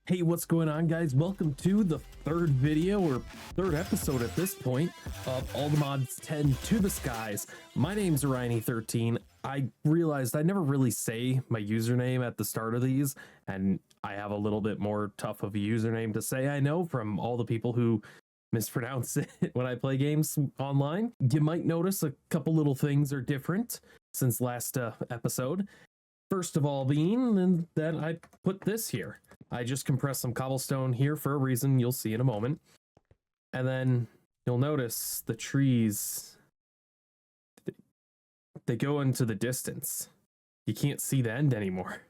Hey, what's going on, guys? Welcome to the third video, or third episode at this point, of All the Mods 10 to the Skies. My name's Ryan13. I realized I never really say my username at the start of these, and I have a little bit more tough of a username to say, I know, from all the people who mispronounce it when I play games online. You might notice a couple little things are different since last episode. First of all being that I put this here. I just compressed some cobblestone here for a reason you'll see in a moment. And then you'll notice the trees, they go into the distance. You can't see the end anymore.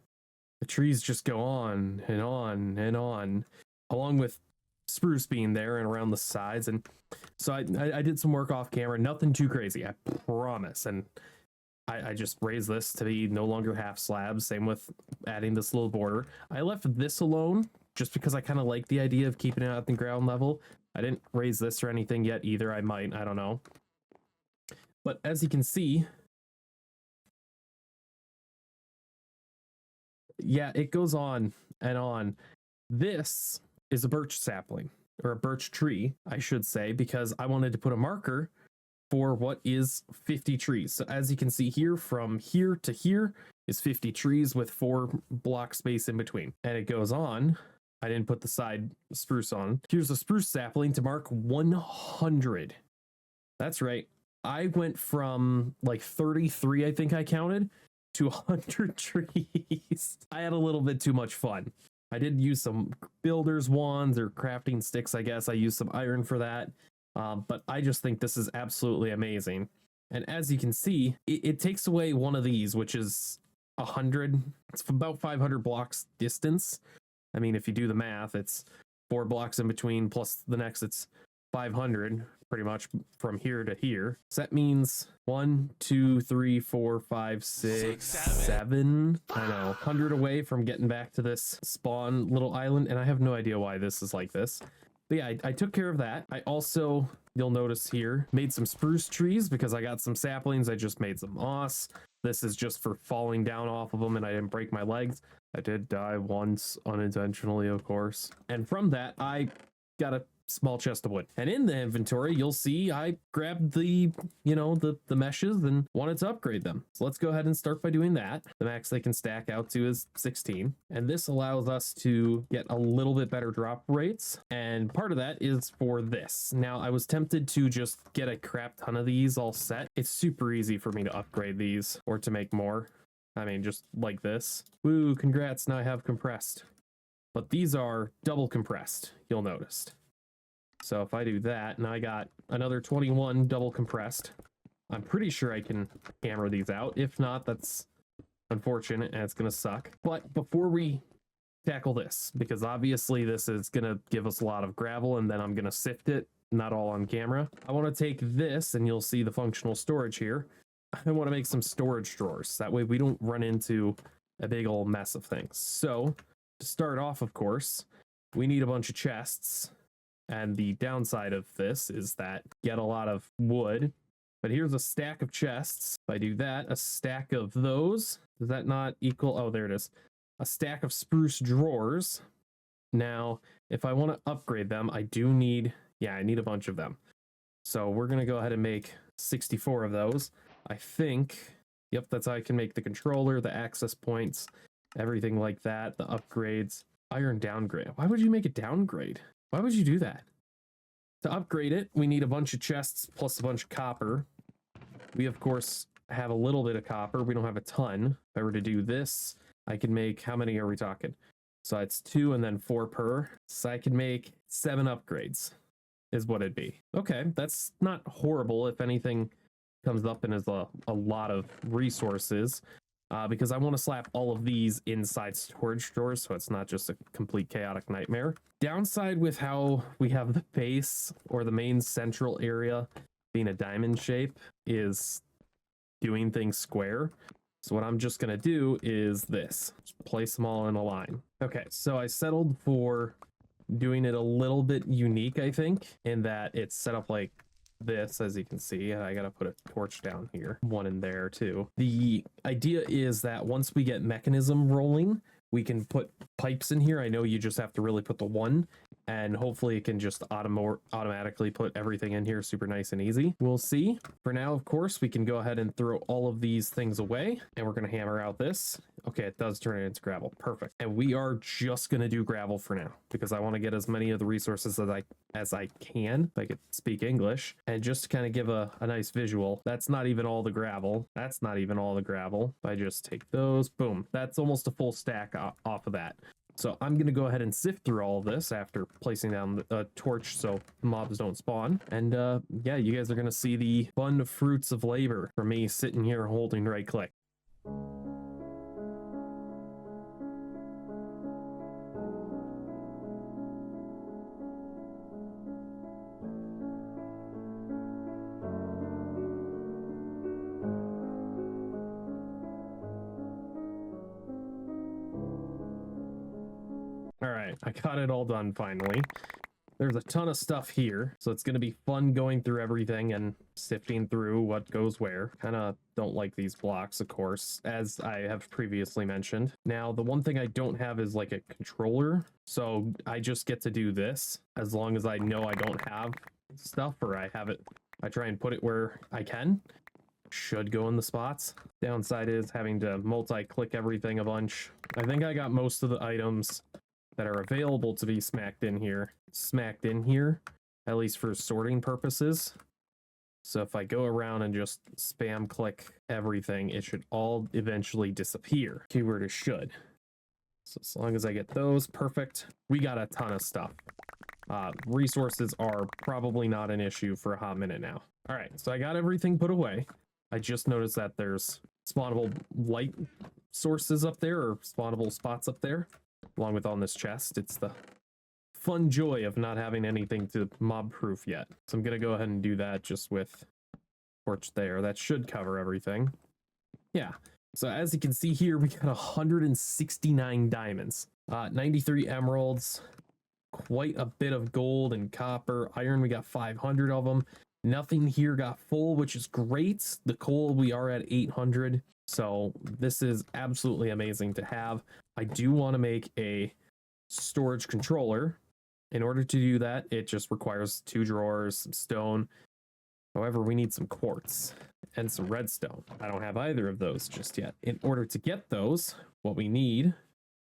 The trees just go on and on and on, along with spruce being there and around the sides. And so I did some work off camera, nothing too crazy, I promise. And I just raised this to be no longer half slabs. Same with adding this little border. I left this alone just because I kind of like the idea of keeping it at the ground level. I didn't raise this or anything yet either. I might, I don't know. But as you can see, yeah, it goes on and on. This is a birch sapling, or a birch tree, I should say, because I wanted to put a marker for what is 50 trees. So as you can see here, from here to here is 50 trees with 4 block space in between. And it goes on. I didn't put the side spruce on. Here's a spruce sapling to mark 100. That's right. I went from like 33, I think I counted, to 100 trees. I had a little bit too much fun. I did use some builder's wands or crafting sticks, I guess. I used some iron for that. But I just think this is absolutely amazing. And as you can see, it takes away one of these, which is 100. It's about 500 blocks distance. I mean, if you do the math, it's 4 blocks in between, plus the next it's 500, pretty much from here to here. So that means 1, 2, 3, 4, 5, 6, 7. I know, 100 away from getting back to this spawn little island. And I have no idea why this is like this. But yeah, I took care of that. I also, you'll notice here, made some spruce trees because I got some saplings. I just made some moss. This is just for falling down off of them, and I didn't break my legs. I did die once unintentionally, of course. And from that, I got a small chest of wood. And in the inventory, you'll see I grabbed the, the meshes and wanted to upgrade them. So let's go ahead and start by doing that. The max they can stack out to is 16. And this allows us to get a little bit better drop rates. And part of that is for this. Now, I was tempted to just get a crap ton of these all set. It's super easy for me to upgrade these or to make more. I mean, just like this. Woo, congrats, now I have compressed. But these are double compressed, you'll notice. So if I do that, and I got another 21 double compressed, I'm pretty sure I can hammer these out. If not, that's unfortunate and it's going to suck. But before we tackle this, because obviously this is going to give us a lot of gravel and then I'm going to sift it, not all on camera. I want to take this, and you'll see the functional storage here. I want to make some storage drawers. That way we don't run into a big old mess of things. So to start off, of course, we need a bunch of chests. And the downside of this is that you get a lot of wood, but here's a stack of chests. If I do that, a stack of those, does that not equal? Oh, there it is. A stack of spruce drawers. Now, if I want to upgrade them, I do need, I need a bunch of them. So we're going to go ahead and make 64 of those. I think, yep, that's how I can make the controller, the access points, everything like that, the upgrades. Iron downgrade. Why would you make a downgrade? Why would you do that? To upgrade it, we need a bunch of chests plus a bunch of copper. We, of course, have a little bit of copper. We don't have a ton. If I were to do this, I could make, how many are we talking? So it's 2 and then 4 per. So I could make 7 upgrades is what it'd be. Okay, that's not horrible. If anything comes up and is a lot of resources. Because I want to slap all of these inside storage drawers, so it's not just a complete chaotic nightmare. Downside with how we have the base, or the main central area being a diamond shape, is doing things square. So what I'm just going to do is this. Just place them all in a line. Okay, so I settled for doing it a little bit unique, I think, in that it's set up like this. As you can see, I gotta put a torch down here, one in there too. The idea is that once we get Mekanism rolling, we can put pipes in here. I know you just have to really put the one, and hopefully it can just automatically put everything in here super nice and easy. We'll see. For now, of course, we can go ahead and throw all of these things away, and we're going to hammer out this. Okay, it does turn it into gravel. Perfect. And we are just going to do gravel for now because I want to get as many of the resources as I can, if I could speak English, and just to kind of give a nice visual. That's not even all the gravel. That's not even all the gravel. If I just take those, boom, that's almost a full stack off of that. So I'm going to go ahead and sift through all of this after placing down a torch so mobs don't spawn. And yeah, you guys are going to see the fun fruits of labor for me sitting here holding right click. All right, I got it all done finally. There's a ton of stuff here, so it's going to be fun going through everything and sifting through what goes where. Kind of don't like these blocks, of course, as I have previously mentioned. Now, the one thing I don't have is like a controller, so I just get to do this as long as I know I don't have stuff, or I have it. I try and put it where I can. Should go in the spots. Downside is having to multi-click everything a bunch. I think I got most of the items that are available to be smacked in here, at least for sorting purposes. So if I go around and just spam click everything, it should all eventually disappear. Keyword is should. So as long as I get those, perfect. We got a ton of stuff. Resources are probably not an issue for a hot minute now. All right, so I got everything put away. I just noticed that there's spawnable light sources up there, or spawnable spots up there, along with on this chest. It's the fun joy of not having anything to mob proof yet. So I'm gonna go ahead and do that just with torch there. That should cover everything. Yeah, so as you can see here, we got 169 diamonds, 93 emeralds, quite a bit of gold and copper. Iron, we got 500 of them. Nothing here got full, which is great. The coal, we are at 800. So this is absolutely amazing to have. I do want to make a storage controller. In order to do that, it just requires 2 drawers, some stone. However, we need some quartz and some redstone. I don't have either of those just yet. In order to get those, what we need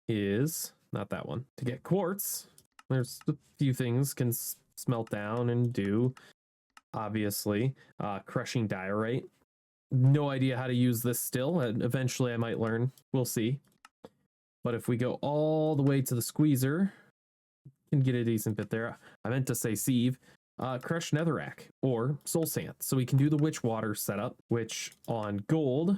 is, not that one. To get quartz, there's a few things can smelt down and do. Obviously, crushing diorite. No idea how to use this still, and eventually I might learn. We'll see. But if we go all the way to the squeezer, can get a decent bit there. I meant to say sieve. Crushed netherrack or soul sand. So we can do the witch water setup, which on gold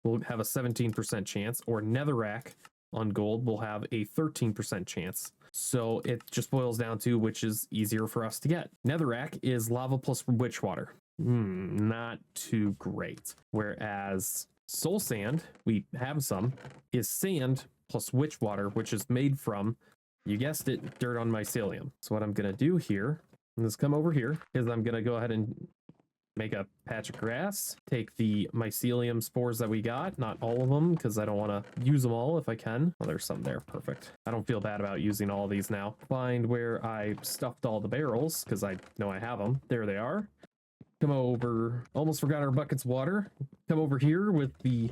will have a 17% chance, or netherrack on gold will have a 13% chance. So it just boils down to which is easier for us to get. Netherrack is lava plus witch water. Not too great. Whereas soul sand, we have some, is sand plus witch water, which is made from, you guessed it, dirt on mycelium. So what I'm going to do here, let's come over here, is I'm going to go ahead and make a patch of grass, take the mycelium spores that we got, not all of them, because I don't want to use them all if I can. Oh, there's some there. Perfect. I don't feel bad about using all of these now. Find where I stuffed all the barrels, because I know I have them. There they are. Come over. Almost forgot our buckets of water. Come over here with the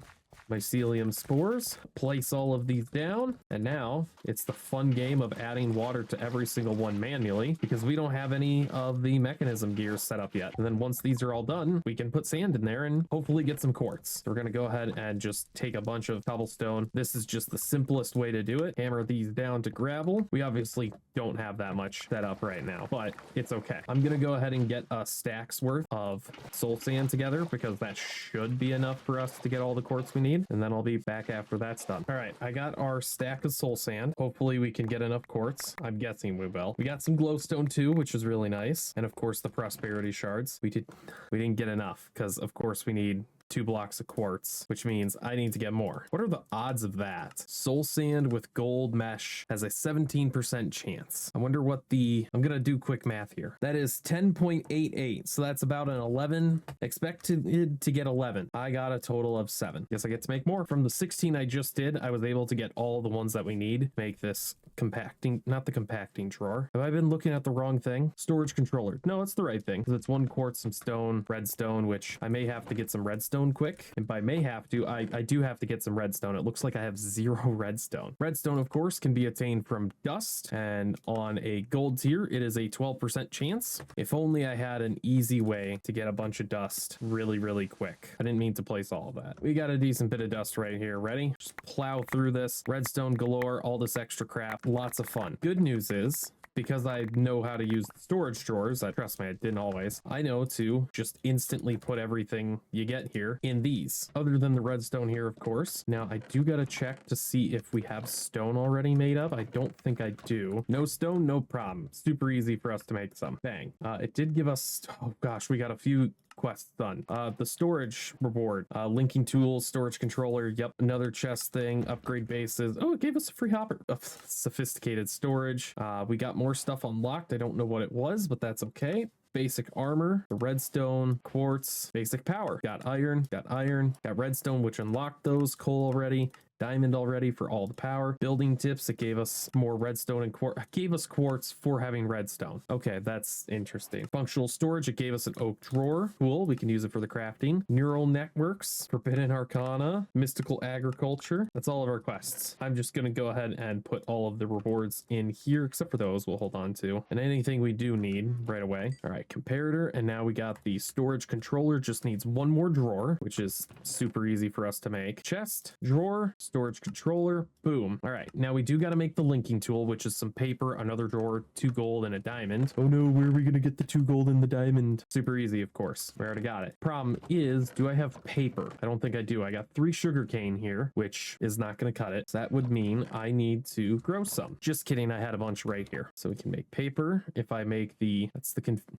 mycelium spores, place all of these down, and now it's the fun game of adding water to every single one manually, because we don't have any of the mechanism gears set up yet. And then once these are all done, we can put sand in there and hopefully get some quartz. So we're going to go ahead and just take a bunch of cobblestone. This is just the simplest way to do it. Hammer these down to gravel. We obviously don't have that much set up right now, but it's okay. I'm going to go ahead and get a stack's worth of soul sand together, because that should be enough for us to get all the quartz we need. And then I'll be back after that's done. All right, I got our stack of soul sand. Hopefully we can get enough quartz. I'm guessing we will. We got some glowstone too, which is really nice. And of course the prosperity shards. We didn't get enough, because of course we need 2 blocks of quartz, which means I need to get more. What are the odds of that? Soul sand with gold mesh has a 17% chance. I wonder what I'm gonna do quick math here. That is 10.88. So that's about an 11. Expected to get 11. I got a total of 7. Guess I get to make more. From the 16 I just did, I was able to get all the ones that we need. Make this compacting, not the compacting drawer. Have I been looking at the wrong thing? Storage controller. No, it's the right thing, because it's 1 quartz, some stone, redstone, which I may have to get some redstone quick. And by may have to, I do have to get some redstone. It looks like I have 0 redstone. Redstone, of course, can be attained from dust, and on a gold tier, it is a 12% chance. If only I had an easy way to get a bunch of dust really, really quick. I didn't mean to place all of that. We got a decent bit of dust right here. Ready? Just plow through this. Redstone galore, all this extra crap. Lots of fun. Good news is, because I know how to use storage drawers, trust me, I didn't always, I know to just instantly put everything you get here in these, other than the redstone here, of course. Now, I do gotta check to see if we have stone already made up. I don't think I do. No stone, no problem. Super easy for us to make some. Bang. It did give us, oh gosh, we got a few quests done. The storage reward, linking tools, storage controller, yep, another chest thing, upgrade bases. Oh, it gave us a free hopper of sophisticated storage. We got more stuff unlocked. I don't know what it was, but that's okay. Basic armor, the redstone, quartz, basic power. Got iron, got redstone, which unlocked those, coal already, diamond already for all the power. Building tips, it gave us more redstone and quartz. It gave us quartz for having redstone. Okay, that's interesting. Functional storage, it gave us an oak drawer. Cool, we can use it for the crafting. Neural networks, forbidden arcana, mystical agriculture. That's all of our quests. I'm just gonna go ahead and put all of the rewards in here, except for those we'll hold on to. And anything we do need right away. All right, comparator, and now we got the storage controller, just needs 1 more drawer, which is super easy for us to make. Chest, drawer, storage controller, boom. All right, now we do got to make the linking tool, which is some paper, another drawer, 2 gold, and a diamond. Oh no, where are we gonna get the 2 gold and the diamond? Super easy, of course. We already got it. Problem is, do I have paper? I don't think I do. I got 3 sugarcane here, which is not gonna cut it. So that would mean I need to grow some. Just kidding, I had a bunch right here. So we can make paper. If I make the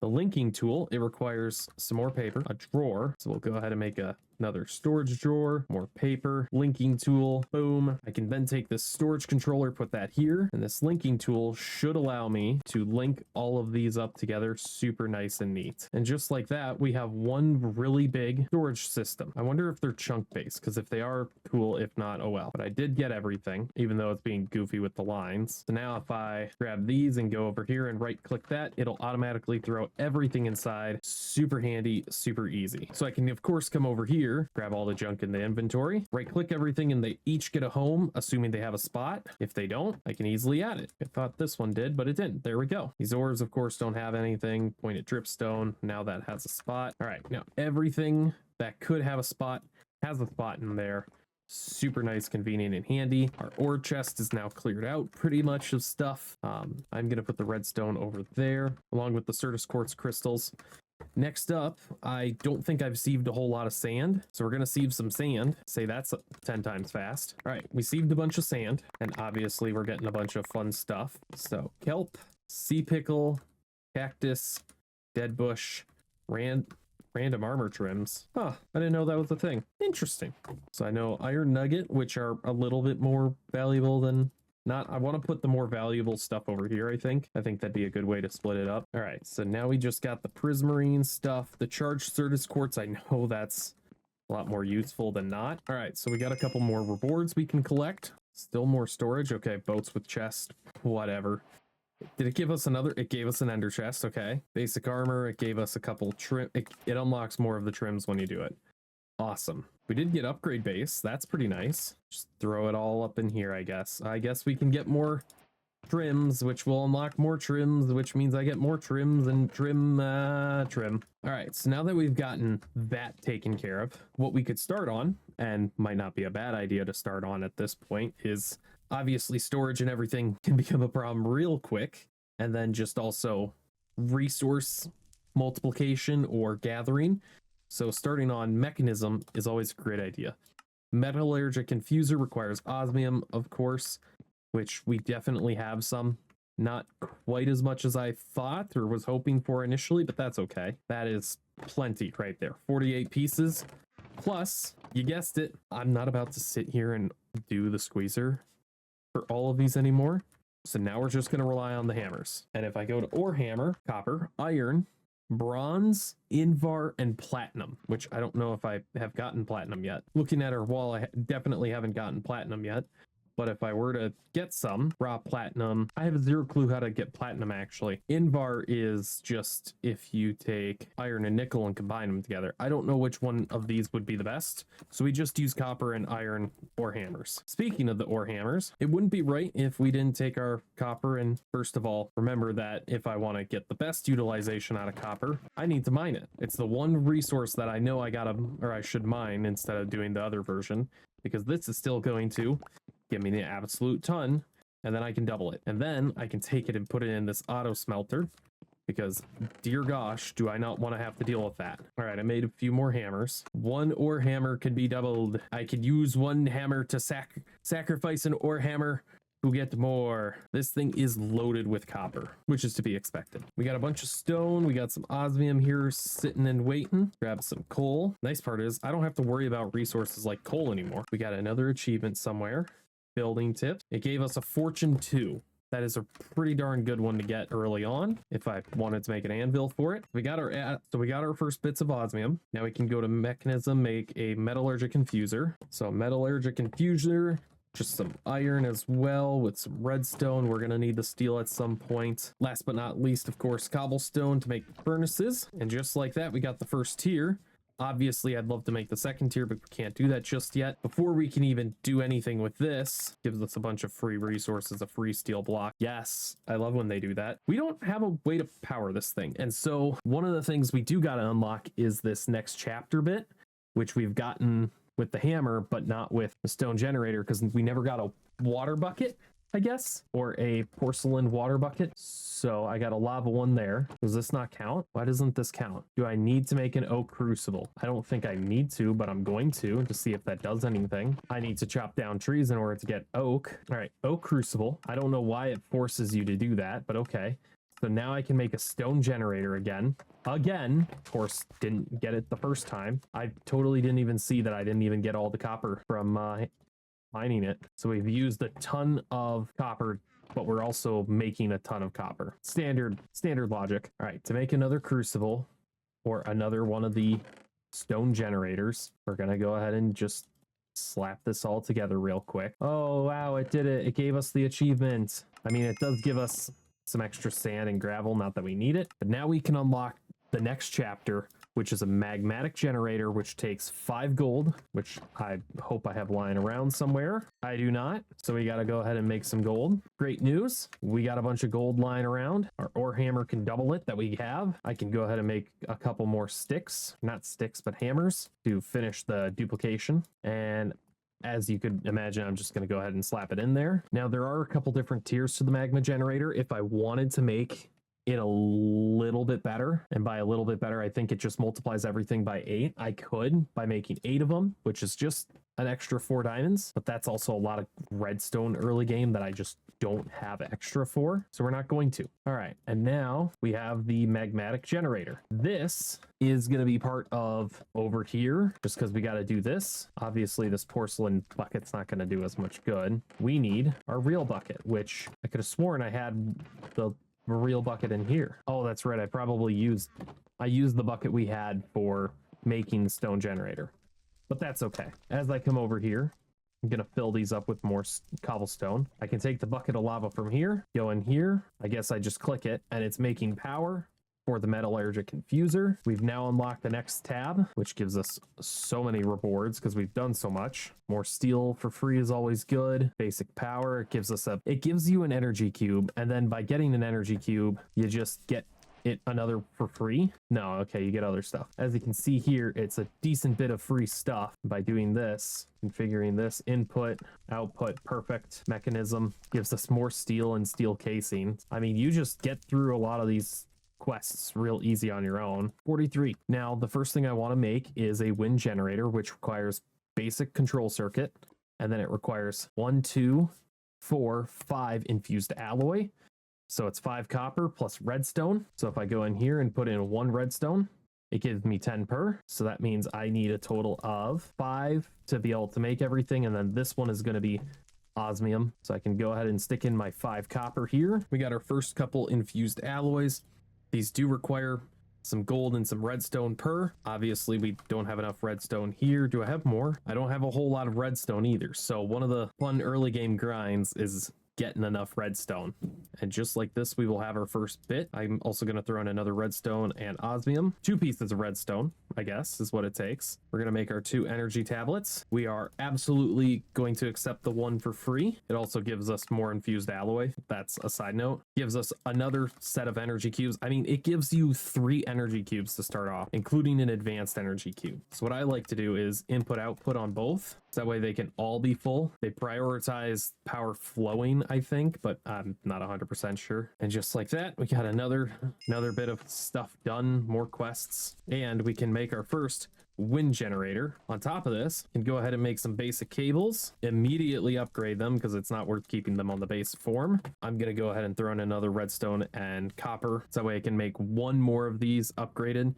linking tool, it requires some more paper, a drawer. So we'll go ahead and make another storage drawer, more paper, linking tool, boom. I can then take this storage controller, put that here, and this linking tool should allow me to link all of these up together super nice and neat. And just like that, we have one really big storage system. I wonder if they're chunk based, because if they are, cool. If not, oh well. But I did get everything, even though it's being goofy with the lines. So now if I grab these and go over here and right click that, it'll automatically throw everything inside. Super handy, super easy. So I can of course come over here, grab all the junk in the inventory, right click everything, and they each get a home, assuming they have a spot. If they don't, I can easily add it. I thought this one did, but it didn't. There we go. These ores of course don't have anything. Pointed dripstone, now that has a spot. All right, now everything that could have a spot has a spot in there. Super nice, convenient, and handy. Our ore chest is now cleared out pretty much of stuff. I'm gonna put the redstone over there along with the Certus quartz crystals. Next up, I don't think I've sieved a whole lot of sand, so we're gonna sieve some sand. Say that's 10 times fast. All right, we sieved a bunch of sand, and obviously we're getting a bunch of fun stuff. So kelp, sea pickle, cactus, dead bush, random armor trims. Huh, I didn't know that was a thing. Interesting. So I know iron nugget, which are a little bit more valuable than not. I want to put the more valuable stuff over here, I think. That'd be a good way to split it up. All right, so now we just got the prismarine stuff. The charged Certus quartz, I know that's a lot more useful than not. All right, so we got a couple more rewards we can collect. Still more storage. Okay, boats with chest, whatever. Did it give us another? It gave us an ender chest. Okay. Basic armor. It gave us a couple trim. It unlocks more of the trims when you do it. Awesome. We did get upgrade base. That's pretty nice. Just throw it all up in here, I guess. I guess we can get more trims, which will unlock more trims, which means I get more trims and trim. All right. So now that we've gotten that taken care of, what we could start on, and might not be a bad idea to start on at this point, is obviously storage and everything can become a problem real quick. And then just also resource multiplication or gathering. So starting on Mekanism is always a great idea. Metallurgic infuser requires osmium, of course, which we definitely have some. Not quite as much as I thought or was hoping for initially, but that's okay. That is plenty right there. 48 pieces. Plus, you guessed it, I'm not about to sit here and do the squeezer for all of these anymore. So now we're just going to rely on the hammers. And if I go to ore hammer, copper, iron, bronze, invar, and platinum, which I don't know if I have gotten platinum yet. Looking at our wall, I definitely haven't gotten platinum yet. But if I were to get some raw platinum, I have zero clue how to get platinum actually. Invar is just if you take iron and nickel and combine them together. I don't know which one of these would be the best. So we just use copper and iron ore hammers. Speaking of the ore hammers, it wouldn't be right if we didn't take our copper. And first of all, remember that if I want to get the best utilization out of copper, I need to mine it. It's the one resource that I know I gotta, or I should mine instead of doing the other version, because this is still going to give me the absolute ton, and then I can double it. And then I can take it and put it in this auto smelter, because dear gosh, do I not want to have to deal with that. All right, I made a few more hammers. One ore hammer can be doubled. I could use one hammer to sacrifice an ore hammer to get more. This thing is loaded with copper, which is to be expected. We got a bunch of stone. We got some osmium here sitting and waiting. Grab some coal. Nice part is I don't have to worry about resources like coal anymore. We got another achievement somewhere. Building tips. It gave us a fortune 2. That is a pretty darn good one to get early on if I wanted to make an anvil for it. We got our first bits of osmium. Now we can go to Mekanism, make a metallurgic infuser. So metallurgic infuser, just some iron as well with some redstone. We're gonna need the steel at some point. Last but not least, of course, cobblestone to make furnaces. And just like that, we got the first tier. Obviously, I'd love to make the second tier, but we can't do that just yet. Before we can even do anything with this, gives us a bunch of free resources, a free steel block. Yes, I love when they do that. We don't have a way to power this thing. And so one of the things we do got to unlock is this next chapter bit, which we've gotten with the hammer, but not with the stone generator, because we never got a water bucket, I guess, or a porcelain water bucket. So I got a lava one there. Does this not count? Why doesn't this count? Do I need to make an oak crucible? I don't think I need to, but I'm going to see if that does anything. I need to chop down trees in order to get oak. All right, oak crucible. I don't know why it forces you to do that, but okay. So now I can make a stone generator again. Again, of course, didn't get it the first time. I totally didn't even see that I didn't even get all the copper from mining it. So we've used a ton of copper, but we're also making a ton of copper. Standard logic. All right, to make another crucible or another one of the stone generators, we're gonna go ahead and just slap this all together real quick. Oh wow, it did it. It gave us the achievement. I mean, it does give us some extra sand and gravel, not that we need it, but now we can unlock the next chapter, which is a magmatic generator, which takes 5 gold, which I hope I have lying around somewhere. I do not, so we got to go ahead and make some gold. Great news, we got a bunch of gold lying around. Our ore hammer can double it that we have. I can go ahead and make a couple more sticks, not sticks, but hammers to finish the duplication. And as you could imagine, I'm just going to go ahead and slap it in there. Now, there are a couple different tiers to the magma generator. If I wanted to make it a little bit better, and by a little bit better, I think it just multiplies everything by 8. I could by making 8 of them, which is just an extra 4 diamonds, but that's also a lot of redstone early game that I just don't have extra for, so we're not going to. All right, and now we have the magmatic generator. This is going to be part of over here, just because we got to do this. Obviously, this porcelain bucket's not going to do as much good. We need our real bucket, which I could have sworn I had the real bucket in here. Oh, that's right. I used the bucket we had for making the stone generator, but that's okay. As I come over here, I'm gonna fill these up with more cobblestone. I can take the bucket of lava from here, go in here. I guess I just click it and it's making power for the metallurgic infuser. We've now unlocked the next tab, which gives us so many rewards because we've done so much. More steel for free is always good. Basic power, it gives you an energy cube, and then by getting an energy cube, you just get it another for free. No, okay, you get other stuff. As you can see here, it's a decent bit of free stuff. By doing this, configuring this input, output, perfect. Mekanism gives us more steel and steel casing. I mean, you just get through a lot of these quests real easy on your own. 43. Now, the first thing I want to make is a wind generator, which requires basic control circuit, and then it requires 1, 2, 4, 5 infused alloy. So it's 5 copper plus redstone. So if I go in here and put in 1 redstone, it gives me 10 per. So that means I need a total of 5 to be able to make everything. And then this one is going to be osmium. So I can go ahead and stick in my 5 copper here. We got our first couple infused alloys. These do require some gold and some redstone per. Obviously, we don't have enough redstone here. Do I have more? I don't have a whole lot of redstone either. So one of the fun early game grinds is getting enough redstone. And just like this, we will have our first bit. I'm also going to throw in another redstone and osmium. 2 pieces of redstone, I guess, is what it takes. We're going to make our 2 energy tablets. We are absolutely going to accept the 1 for free. It also gives us more infused alloy. That's a side note. Gives us another set of energy cubes. I mean, it gives you 3 energy cubes to start off, including an advanced energy cube. So what I like to do is input output on both. So that way they can all be full. They prioritize power flowing, I think, but I'm not 100% sure. And just like that, we got another bit of stuff done, more quests, and we can make our first wind generator. On top of this, can go ahead and make some basic cables, immediately upgrade them because it's not worth keeping them on the base form. I'm going to go ahead and throw in another redstone and copper. So that way I can make 1 more of these upgraded.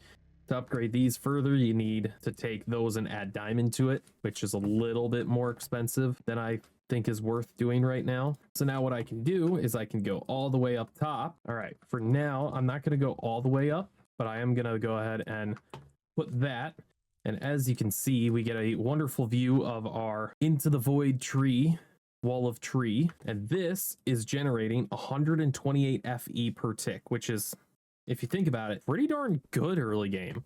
To upgrade these further, you need to take those and add diamond to it, which is a little bit more expensive than I think is worth doing right now. So now what I can do is I can go all the way up top. All right, for now, I'm not going to go all the way up, but I am going to go ahead and put that. And as you can see, we get a wonderful view of our into the void tree, wall of tree. And this is generating 128 FE per tick, which is, if you think about it, pretty darn good early game,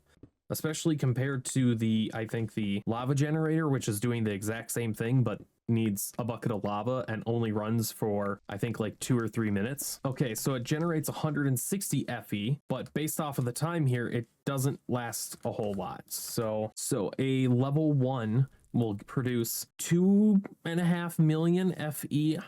especially compared to I think the lava generator, which is doing the exact same thing, but needs a bucket of lava and only runs for, I think, like 2 or 3 minutes. Okay, so it generates 160 FE, but based off of the time here, it doesn't last a whole lot. So a level 1 will produce 2.5 million FE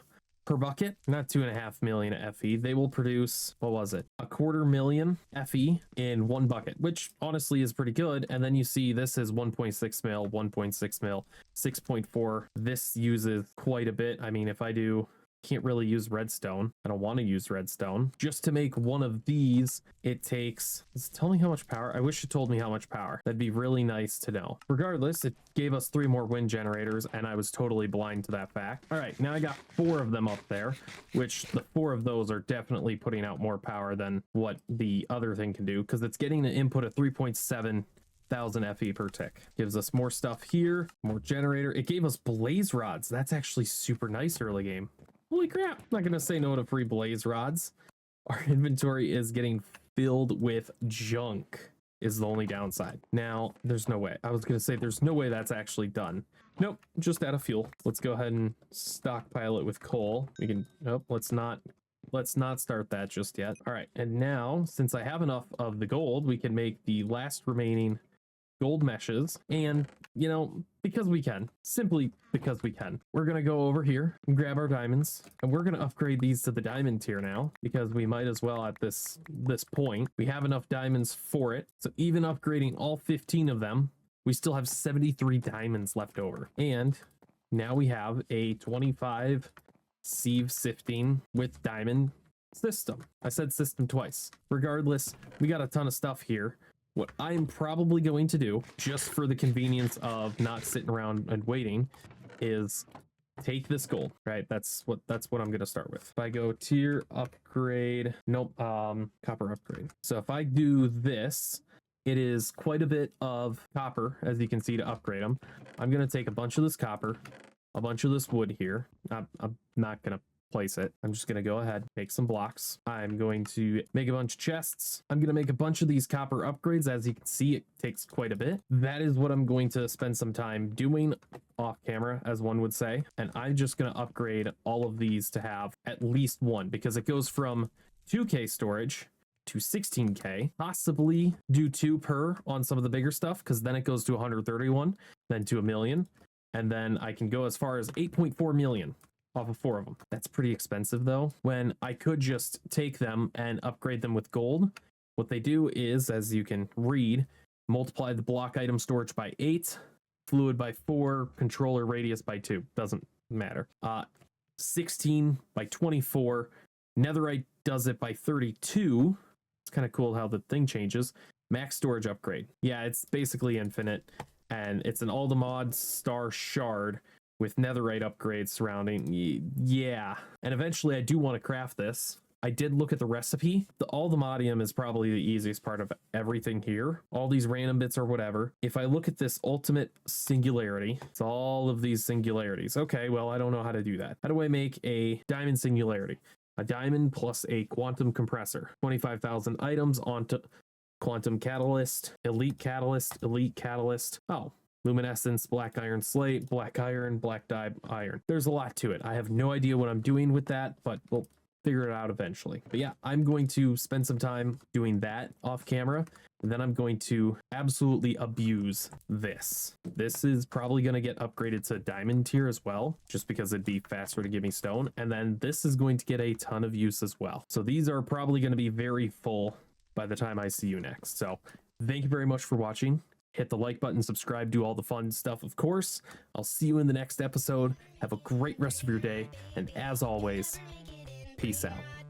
per bucket, not 2.5 million FE. They will produce, what was it, 250,000 FE in 1 bucket, which honestly is pretty good. And then you see this is 1.6 mil, 1.6 mil, 6.4. This uses quite a bit. I mean, if I do, can't really use redstone. I don't want to use redstone. Just to make 1 of these, it takes, does it tell me how much power? I wish it told me how much power. That'd be really nice to know. Regardless, it gave us 3 more wind generators, and I was totally blind to that fact. All right, now I got 4 of them up there, which the 4 of those are definitely putting out more power than what the other thing can do, because it's getting an input of 3.7 thousand FE per tick. Gives us more stuff here, more generator. It gave us blaze rods. That's actually super nice early game. Holy crap, I'm not gonna say no to free blaze rods. Our inventory is getting filled with junk, is the only downside. Now, there's no way. I was gonna say there's no way that's actually done. Nope, just out of fuel. Let's go ahead and stockpile it with coal. We can, nope, let's not start that just yet. All right, and now, since I have enough of the gold, we can make the last remaining gold meshes, and you know, because we can, simply because we can, we're gonna go over here and grab our diamonds, and we're gonna upgrade these to the diamond tier now, because we might as well at this point. We have enough diamonds for it, so even upgrading all 15 of them, we still have 73 diamonds left over. And now we have a 25 sieve sifting with diamond system. I said system twice. Regardless, we got a ton of stuff here. What I'm probably going to do, just for the convenience of not sitting around and waiting, is take this gold, right? That's what I'm going to start with. If I go tier upgrade, nope, copper upgrade. So if I do this, it is quite a bit of copper, as you can see, to upgrade them. I'm going to take a bunch of this copper, a bunch of this wood here. I'm not going to place it. I'm just going to go ahead, make some blocks. I'm going to make a bunch of chests. I'm going to make a bunch of these copper upgrades. As you can see, it takes quite a bit. That is what I'm going to spend some time doing off camera, as one would say. And I'm just going to upgrade all of these to have at least 1, because it goes from 2K storage to 16K, possibly do 2 per on some of the bigger stuff, because then it goes to 131, then to 1 million. And then I can go as far as 8.4 million off of 4 of them. That's pretty expensive though, when I could just take them and upgrade them with gold. What they do is, as you can read, multiply the block item storage by 8, fluid by 4, controller radius by 2. Doesn't matter. 16 by 24. Netherite does it by 32. It's kind of cool how the thing changes. Max storage upgrade. Yeah, it's basically infinite, and it's an Aldemod star shard with netherite upgrades surrounding. Yeah, and eventually I do want to craft this. I did look at the recipe. The Aldemodium is probably the easiest part of everything here. All these random bits or whatever. If I look at this ultimate singularity, it's all of these singularities. Okay, well, I don't know how to do that. How do I make a diamond singularity? A diamond plus a quantum compressor. 25,000 items onto quantum catalyst, elite catalyst, elite catalyst. Oh, luminescence, black iron slate, black iron, black dye iron. There's a lot to it. I have no idea what I'm doing with that, but we'll figure it out eventually. But yeah, I'm going to spend some time doing that off camera, and then I'm going to absolutely abuse this. This is probably going to get upgraded to diamond tier as well, just because it'd be faster to give me stone. And then this is going to get a ton of use as well. So these are probably going to be very full by the time I see you next. So thank you very much for watching. Hit the like button, subscribe, do all the fun stuff, of course. I'll see you in the next episode. Have a great rest of your day. And as always, peace out.